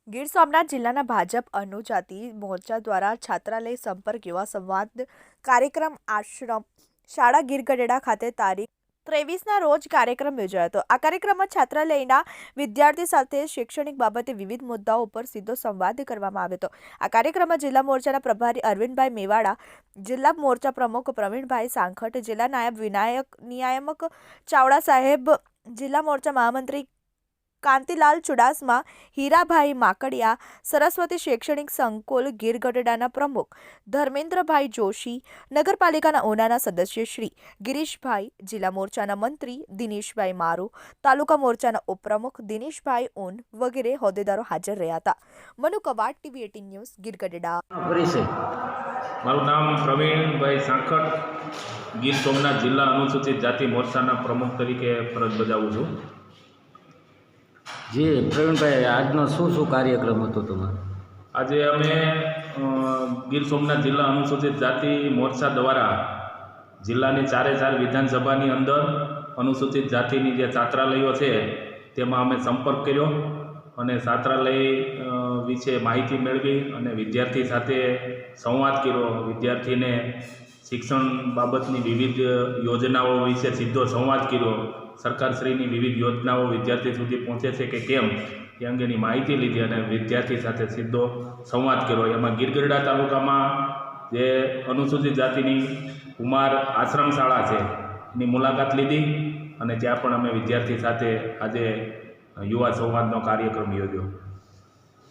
ગીર સોમનાથ જિલ્લાના ભાજપ અનુજાતિ મોરચા દ્વારા છાત્રાલય સંપર્ક યુવા સંવાદ કાર્યક્રમ આશ્રમ શાળા ગીર ગઢડા ખાતે તારીખ 23ના રોજ કાર્યક્રમ યોજાયો હતો। આ કાર્યક્રમમાં છાત્રાલયના વિદ્યાર્થી સાથે શૈક્ષણિક બાબતે વિવિધ મુદ્દાઓ પર સીધો સંવાદ કરવામાં આવ્યો હતો। આ કાર્યક્રમમાં જિલ્લા મોરચાના પ્રભારી અરવિંદભાઈ મેવાડા, જિલ્લા મોરચા પ્રમુખ પ્રવીણભાઈ સાંખટ, જિલ્લા નાયબ નિયામક ચાવડા સાહેબ, જિલ્લા મોરચા મહામંત્રી કાંતિલાલ ચુડાસમા, હીરાભાઈ માકડિયા, સરસ્વતી શૈક્ષણિક સંકુલ ગીર ગઢડાના પ્રમુખ ધર્મેન્દ્રભાઈ જોશી, નગરપાલિકાના ઓનાના સદસ્ય શ્રી ગિરીશભાઈ, જિલ્લા મોરચાના મંત્રી દિનેશભાઈ મારુ, તાલુકા મોરચાના ઉપપ્રમુખ દિનેશભાઈ ઊન વગેરે હોદ્દેદારો હાજર રહ્યા હતા। Manu Quad, TV 18 news, Gir Gadhada. મારું નામ પ્રવીણભાઈ સાંખટ, ગીર સોમનાથ જિલ્લા અનુસૂચિત જાતિ મોરચાના પ્રમુખ તરીકે ફરજ બજાવું છું। જી પ્રવીણભાઈ, આજનો શું કાર્યક્રમ હતો તમારો? આજે અમે ગીર સોમનાથ જિલ્લા અનુસૂચિત જાતિ મોરચા દ્વારા જિલ્લાની 4 વિધાનસભાની અંદર અનુસૂચિત જાતિની જે છાત્રાલયો છે તેમાં અમે સંપર્ક કર્યો અને છાત્રાલય વિશે માહિતી મેળવી અને વિદ્યાર્થી સાથે સંવાદ કર્યો। વિદ્યાર્થીને શિક્ષણ બાબતની વિવિધ યોજનાઓ વિશે સીધો સંવાદ કર્યો। સરકારશ્રીની વિવિધ યોજનાઓ વિદ્યાર્થી સુધી પહોંચે છે કે કેમ એ અંગેની માહિતી લીધી અને વિદ્યાર્થી સાથે સીધો સંવાદ કર્યો। એમાં ગીર ગઢડા તાલુકામાં જે અનુસૂચિત જાતિની કુમાર આશ્રમ શાળા છે એની મુલાકાત લીધી અને ત્યાં પણ અમે વિદ્યાર્થી સાથે આજે યુવા સંવાદનો કાર્યક્રમ યોજ્યો।